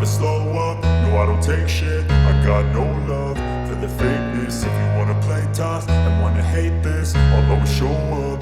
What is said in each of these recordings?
slow up, no I don't take shit. I got no love for the fakeness. If you wanna play tough and wanna hate this, I'll always show up.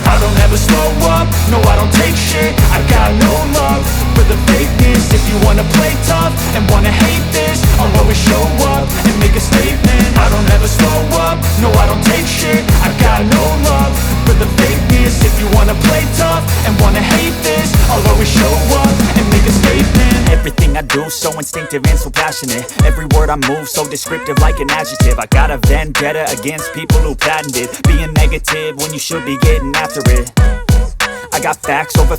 I don't ever slow up, no I don't take shit. I got no love for the fakeness. If you wanna play tough and wanna hate this, I'll always show up and make a statement. I don't ever slow up, no I don't take shit. I got no love for the fakeness. If you wanna play tough and wanna hate this, I'll always show up and make a statement. Everything I do so instinctive and so passionate. Every word I move so descriptive like an adjective. I got a vendetta against people who patented being negative when you should be getting after it. I got facts over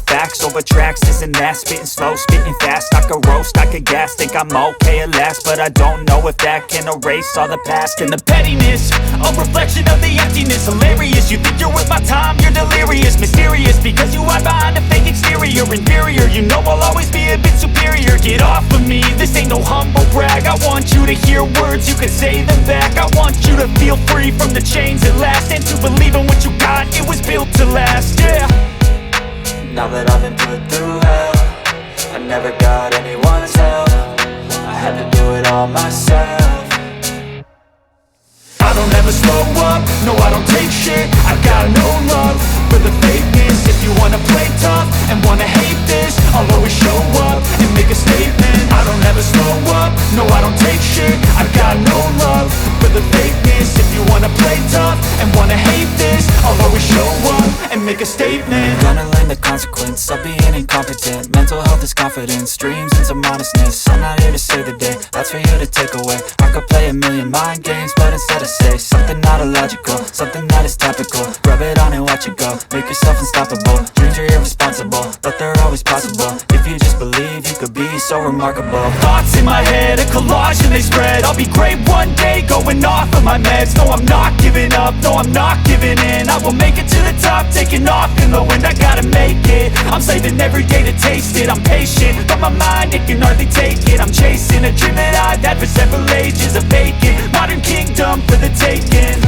tracks, this and that. Spitting slow, spitting fast, I could roast, I could gas. Think I'm okay at last, but I don't know if that can erase all the past. And the pettiness, a reflection of the emptiness. Hilarious, you think you're worth my time, you're delirious. Mysterious, because you hide behind a fake exterior. Inferior, you know I'll always be a bit superior. Get off of me, this ain't no humble brag. I want you to hear words, you can say them back. I want you to feel free from the chains at last, and to believe in what you got, it was built to last, yeah. Now that I've been put through hell, I never got anyone's help. I had to do it all myself. I don't ever slow up, no I don't take shit. I got no love for the fakeness. If you wanna play tough and wanna hate this, I'll always show up and make a statement. I don't ever slow up, no I don't take shit. I got no love for the fakeness. If you wanna play tough and wanna hate this, I'll always show up and make a statement. Gonna learn the consequence of being incompetent. Mental health is confidence, dreams and some modestness. I'm not here to save the day, that's for you to take away. I could play a million mind games, but instead I say something not illogical, something that is topical. Rub it on and watch it go, make yourself unstoppable. Dreams are irresponsible, but they're always possible. If you just believe, you could be so remarkable. Thoughts in my head, a collage and they spread. I'll be great one day, going off of my meds. No, I'm not giving up, no, I'm not giving in. I will make it to the top, taking off in the wind. I gotta make it, I'm saving every day to taste it. I'm patient, but my mind, it can hardly take it. I'm chasing a dream that I've had for several ages. A vacant, modern kingdom for the taking.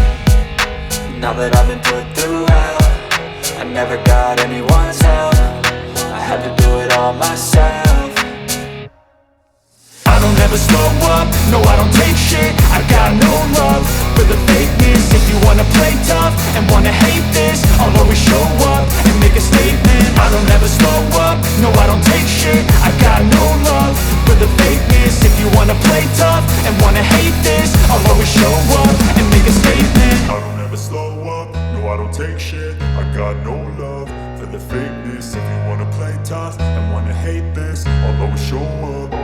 Now that I've been put through hell, I never got anyone's help. I had to do it all myself. I don't ever slow up, no I don't take shit. I got no love for the fakeness. If you wanna play tough and wanna hate this, I'll always show up and make a statement. I don't ever slow up, no I don't take shit. I got no love for the fakeness. If you wanna play tough and wanna hate this, I'll always show up and make a statement. I don't ever slow up, no I don't take shit. I got no love for the fakeness. If you wanna play tough and wanna hate this, I'll always show up.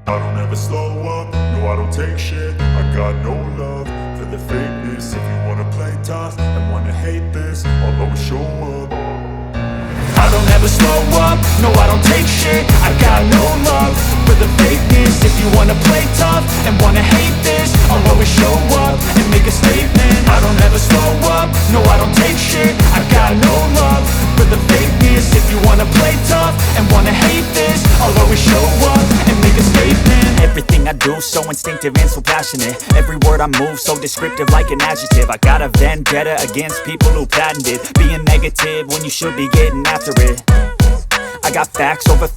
I don't ever slow up, no I don't take shit. I got no love for the fakeness. If you wanna play tough and wanna hate this, I'll always show up. I don't ever slow up, no I don't take shit. I got no love for the fakeness. If you wanna play tough and wanna hate this, I'll always show up and make a statement. I don't ever slow up, no I don't take shit. I got no love for the fakeness. If you wanna play tough and wanna hate this, I'll always show up and make a statement. Everything I do so instinctive and so passionate. Every word I move so descriptive like an adjective. I got a vendetta against people who patented being negative when you should be getting after it. I got facts over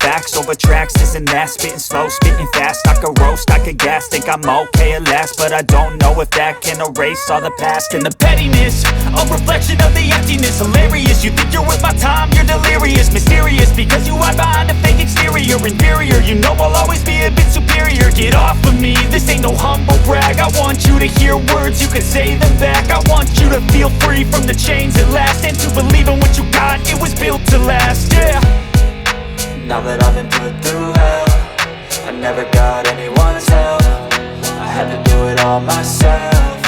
tracks, this and that. Spitting slow, spitting fast, I could roast, I could gas. Think I'm okay at last, but I don't know if that can erase all the past. And the pettiness, a reflection of the emptiness. Hilarious, you think you're worth my time, you're delirious. Mysterious, because you hide behind a fake exterior. Inferior, you know I'll always be a bit superior. Get off of me, this ain't no humble brag. I want you to hear words, you can say them back. I want you to feel free from the chains at last, and to believe in what you got, it was built to last, yeah. Now that I've been put through hell, I never got anyone's help. I had to do it all myself.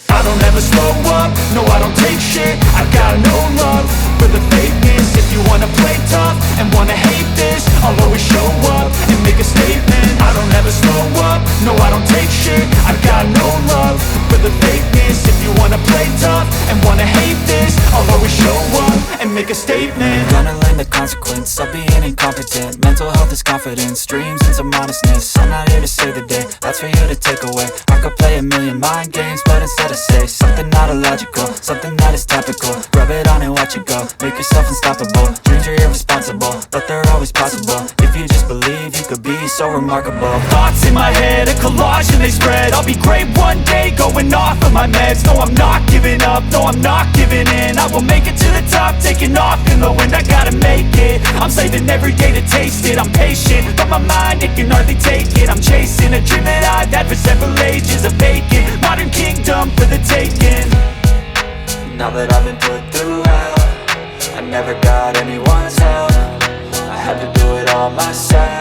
I don't ever slow up, no I don't take shit. I got no love for the fakeness. If you wanna play tough and wanna hate this, I'll always show up and make a statement. I don't ever slow up, no I don't take shit. I got no love for the fakeness. If you wanna play tough and wanna hate this, I'll always show up make a statement. Gonna learn the consequence of being incompetent. Mental health is confidence, dreams into modestness. I'm not here to save the day, that's for you to take away. I could play a million mind games, but instead I say something not illogical, something that is topical. Rub it on and watch it go, make yourself unstoppable. Dreams are irresponsible, but they're always possible. If you just believe, you could be so remarkable. Thoughts in my head, a collage and they spread. I'll be great one day, going off of my meds. No, I'm not giving up, no, I'm not giving in. I will make it to the top, taking off in the wind. I gotta make it, I'm saving every day to taste it. I'm patient, but my mind, it can hardly take it. I'm chasing a dream that I've had for several ages. A vacant, modern kingdom for the taking. Now that I've been put through hell, I never got anyone's help. I had to do it all myself.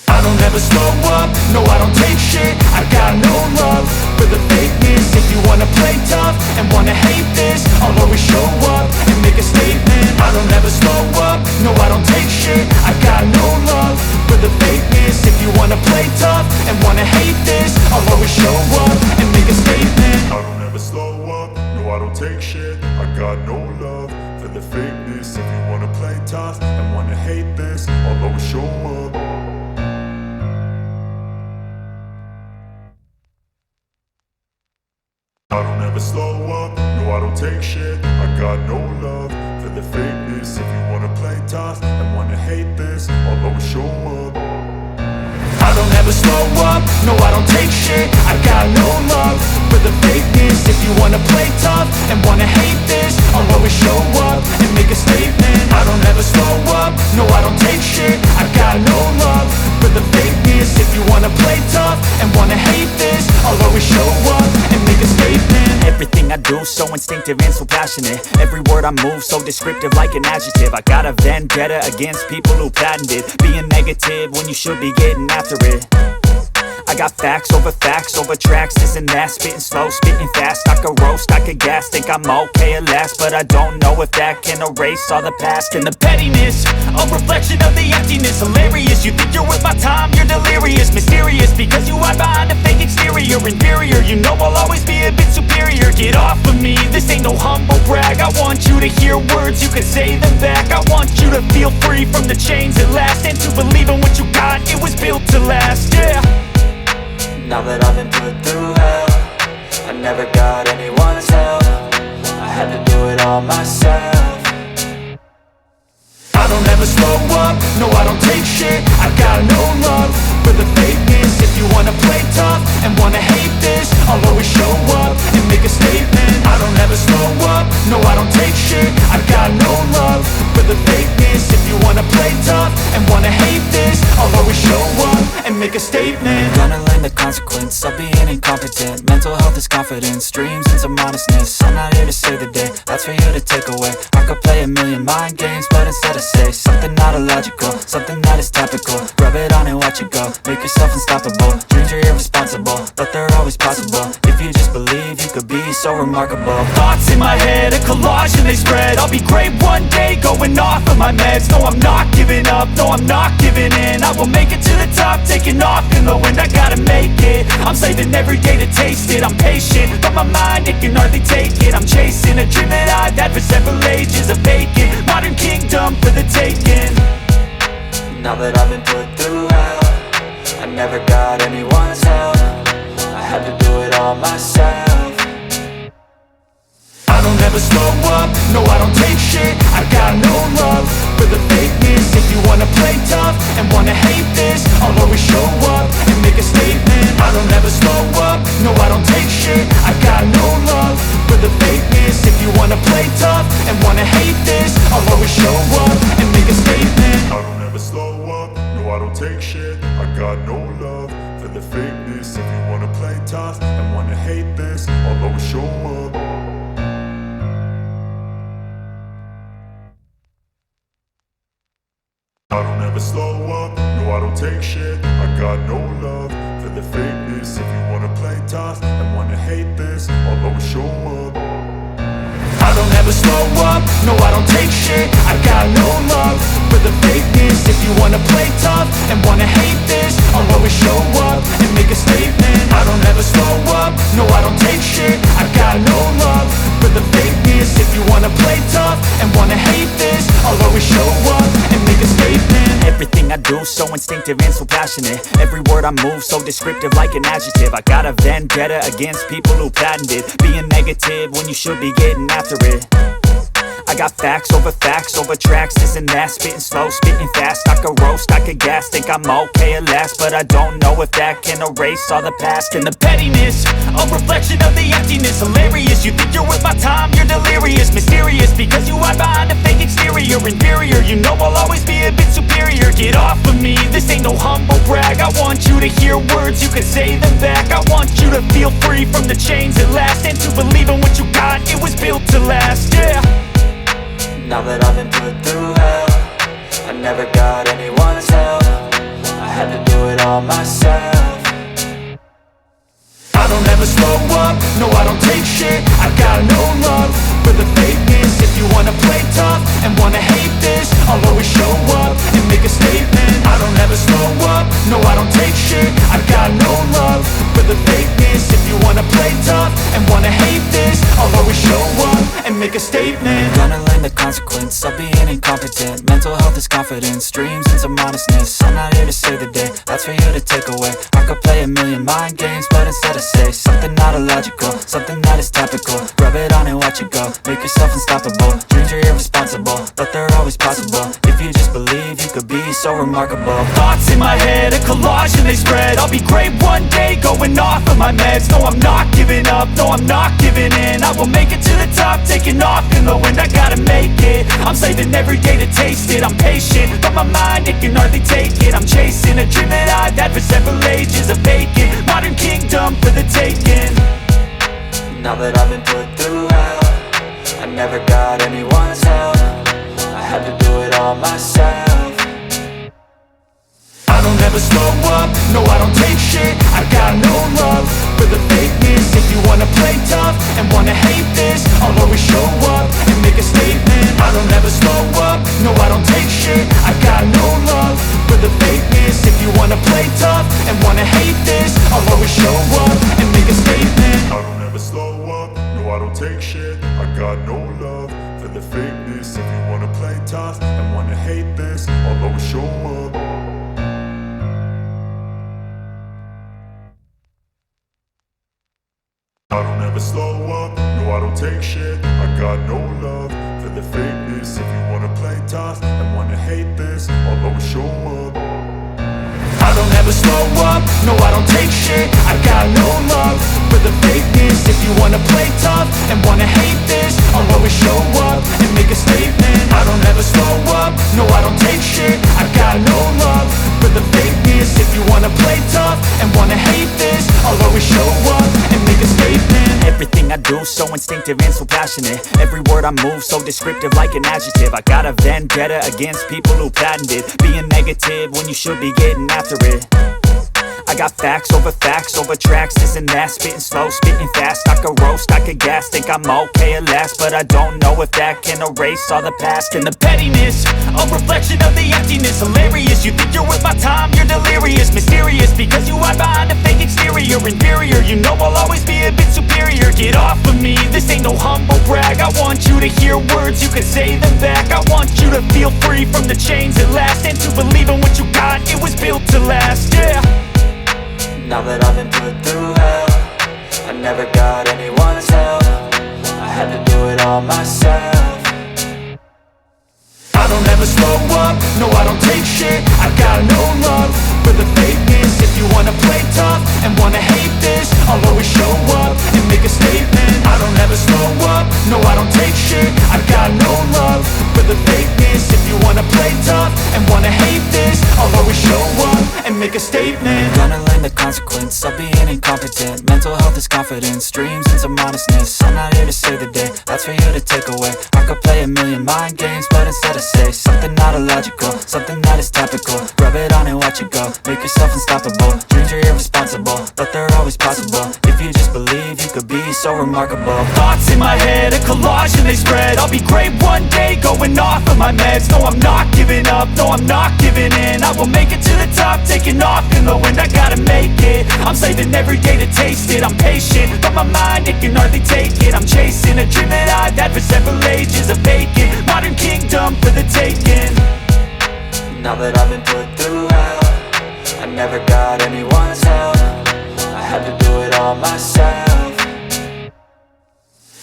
I don't ever slow up, no I don't take shit. I got no love for the fakeness. If you wanna play tough and wanna hate this, I'll always show up and make a statement. I don't ever slow up, no I don't take shit. I got no love for the fakeness. If you wanna play tough and wanna hate this, I'll always show up and make a statement. I don't ever slow up, no I don't take shit. I got no love for the fakeness. If you wanna play tough and wanna hate this, I'll always show up. I don't ever slow up, no I don't take shit. I got no love for the fakeness. If you wanna play tough and wanna hate this, I'll always show up. I don't ever slow up, no I don't take shit. I got no love for the fakeness. If you wanna play tough and wanna hate this, I'll always show up and make a statement. I don't ever slow up, no I don't take shit. I got no love for the fakeness. If you wanna play tough and wanna hate this, I'll always show up and make a statement. Everything I do so instinctive and so passionate. Every word I move so descriptive like an adjective. I got a vendetta against people who patented being negative when you should be getting after it. I got facts over tracks, this and that. Spitting slow, spitting fast. I could roast, I could gas. Think I'm okay at last, but I don't know if that can erase all the past. And the pettiness, a reflection of the emptiness. Hilarious, you think you're worth my time, you're delirious. Mysterious, because you hide behind a fake exterior. Inferior, you know I'll always be a bit superior. Get off of me, this ain't no humble brag. I want you to hear words, you can say them back. I want you to feel free from the chains at last, and to believe in what you got, it was built to last, yeah. Now that I've been put through hell, I never got anyone's help. I had to do it all myself. I don't ever slow up, no I don't take shit. I got no love for the fakeness. If you wanna play tough and wanna hate this, I'll always show up and make a statement. I don't ever slow up, no I don't take shit. I got no love for the fakeness. If you wanna play tough and wanna hate this, I'll always show up and make a statement. Gonna learn the consequence of being incompetent. Mental health is confidence, dreams into modestness. I'm not here to save the day, that's for you to take away. I could play a million mind games, but instead I say something not illogical, something that is topical. Rub it on and watch it go, make yourself unstoppable. Dreams are irresponsible, but they're always possible. If you just believe, you could be so remarkable. Thoughts in my head, a collage and they spread. I'll be great one day, going off of my meds. No, I'm not giving up, no, I'm not giving in. I will make it to the top, taking off in the wind. I gotta make it, I'm saving every day to taste it. I'm patient, but my mind, it can hardly take it. I'm chasing a dream that I've had for several ages. A vacant, modern kingdom for the taking. Now that I've been put through hell, I never got anyone's help. I had to do it all myself. I don't ever slow up, no I don't take shit. I got no love for the fakeness. If you wanna play tough and wanna hate this, I'll always show up and make a statement. I don't ever slow up, no I don't take shit. I got no love for the fakeness. If you wanna play tough and wanna hate this, I'll always show up and make a statement. I don't ever slow up, no I don't take shit. I got no love for the fakeness. If you wanna play tough and wanna hate this, I'll always show up. I don't ever slow up, no I don't take shit. I got no love for the fakeness. If you wanna play tough and wanna hate this, I'll always show up. I don't ever slow up, no I don't take shit. I got no love for the fakeness. If you wanna play tough and wanna hate this, I'll always show up and make a statement. I don't ever slow up, no I don't take shit. I got no love for the fakeness. If you wanna play tough and wanna hate this, I'll always show up and make a statement. Everything I do so instinctive and so passionate. Every word I move so descriptive like an adjective. I got a vendetta against people who patented being negative when you should be getting after it. I got facts over tracks, this and that. Spitting slow, spitting fast, I could roast, I could gas. Think I'm okay at last, but I don't know if that can erase all the past. And the pettiness, a reflection of the emptiness. Hilarious, you think you're worth my time, you're delirious. Mysterious, because you hide behind a fake exterior. Inferior, you know I'll always be a bit superior. Get off of me, this ain't no humble brag. I want you to hear words, you can say them back. I want you to feel free from the chains at last, and to believe in what you got, it was built to last, yeah. Now that I've been put through hell, I never got anyone's help, I had to do it all myself. I don't ever slow up, no I don't take shit. I got no love for the fakeness. If you wanna play tough and wanna hate this, I'll always show up and make a statement. I don't ever slow up, no I don't take shit. I got no love for the fakeness. If you wanna play tough and wanna hate this, I'll always show up and make a statement. Gonna learn the consequence of being incompetent. Mental health is confidence, dreams into modestness. I'm not here to save the day, that's for you to take away. I could play a million mind games, but instead I say something not illogical, something that is topical. Rub it on and watch it go, make yourself unstoppable. Dreams are irresponsible, but they're always possible. If you just believe, you could be so remarkable. Thoughts in my head, a collage and they spread. I'll be great one day, going off of my meds. No, I'm not giving up, no, I'm not giving in. I will make it to the top, taking off in the wind. I gotta make it, I'm saving every day to taste it. I'm patient, but my mind, it can hardly take it. I'm chasing a dream that I've had for several ages. A vacant, modern kingdom for the taking. Now that I've been put through hell, I never got anyone's help, I had to do it all myself. I don't ever slow up, no I don't take shit. I got no love for the fakeness. If you wanna play tough and wanna hate this, I'll always show up and make a statement. I don't ever slow up, no I don't take shit. I got no love for the fakeness. If you wanna play tough and wanna hate this, I'll always show up and make a statement. I don't ever slow up, no I don't take shit. I got no love for the fakeness. If you wanna play tough and wanna hate this, I'll always show up. I don't ever slow up, no I don't take shit. I got no love for the fakeness. If you wanna play tough and wanna hate this, I'll always show up. I don't ever slow up, no I don't take shit. I got no love for the fakeness. If you wanna play tough and wanna hate this, I'll always show up and make a statement. I don't ever slow up, no I don't take shit. I got no love for the fakeness. If you wanna play tough and wanna hate this, I'll always show up and make a statement. Everything I do so instinctive and so passionate. Every word I move so descriptive like an adjective. I got a vendetta against people who patented being negative when you should be getting after it. I got facts over tracks, this and that. Spitting slow, spitting fast, I could roast, I could gas. Think I'm okay at last, but I don't know if that can erase all the past. And the pettiness, a reflection of the emptiness. Hilarious, you think you're worth my time, you're delirious. Mysterious, because you hide behind a fake exterior. Inferior, you know I'll always be a bit superior. Get off of me, this ain't no humble brag. I want you to hear words, you can say them back. I want you to feel free from the chains at last, and to believe in what you got, it was built to last, yeah. Now that I've been put through hell, I never got anyone's help, I had to do it all myself. I don't ever slow up, no I don't take shit. I got no love for the fakeness. If you wanna play tough and wanna hate this, I'll always show up and make a statement. I don't ever slow up, no I don't take shit. I got no love for the fakeness. If you wanna play tough and wanna hate this, I'll always show up and make a statement. Gonna learn the consequence of being incompetent. Mental health is confidence, dreams into modestness. I'm not here to save the day, that's for you to take away. I could play a million mind games, but instead I say something not illogical, something that is topical. Rub it on and watch it go, make yourself unstoppable. Dreams are irresponsible, but they're always possible. If you just believe, you could be so remarkable. Thoughts in my head, a collage and they spread. I'll be great one day, going off of my meds. No, I'm not giving up, no, I'm not giving in. I will make it to the top, taking off in the wind. I gotta make it, I'm saving every day to taste it. I'm patient, but my mind, it can hardly take it. I'm chasing a dream that I've had for several ages. ages of vacant. Modern kingdom for the taking. Now that I've been put through hell, I never got anyone's help. I had to do it all myself.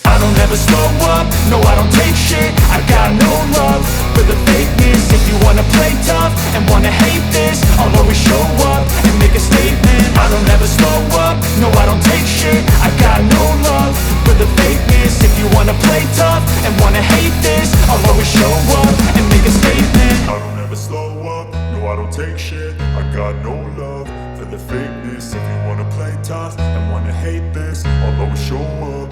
I don't ever slow up, no I don't take shit. I got no love for the fakeness. If you wanna play tough and wanna hate this, I'll always show up and make a statement. I don't ever slow up, no I don't take shit. I got no love for the fakeness. If you wanna play tough and wanna hate this, I'll always show up and make a statement. I don't ever slow up, no I don't take shit. I got no love for the fakeness. If you wanna play tough and wanna hate this, I'll always show up.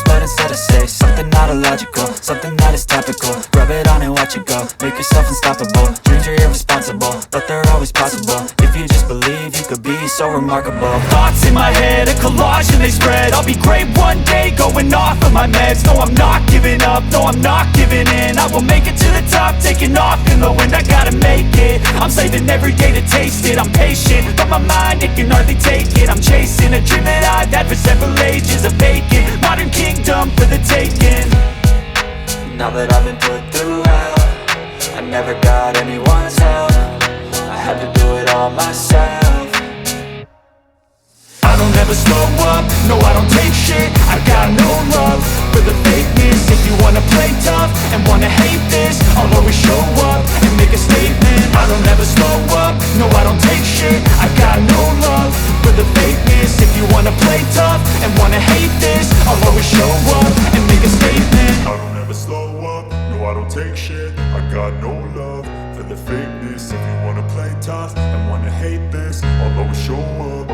But instead I say something not illogical, something that is topical. Rub it on and watch it go, make yourself unstoppable. Dreams are irresponsible, but they're always possible. If you just believe, you could be so remarkable. Thoughts in my head, a collage and they spread. I'll be great one day, going off of my meds. No, I'm not giving up, no, I'm not giving in. I will make it to the top, taking off in the wind. I gotta make it, I'm saving every day to taste it. I'm patient, but my mind, it can hardly take it. I'm chasing a dream that I've had for several ages of vacant. Modern kingdom for the taking. Now that I've been put through hell, I never got anyone's help. I had to do it all myself. I don't ever slow up, no I don't take shit. I got no love for the fakeness. If you wanna play tough and wanna hate this, I'll always show up and make a statement. I don't ever slow up, no I don't take shit. I got no love for the fakeness. If you wanna play tough and wanna hate this, I'll always show up and make a statement. I don't ever slow up, no I don't take shit. I got no love for the fakeness. If you wanna play tough and wanna hate this, I'll always show up.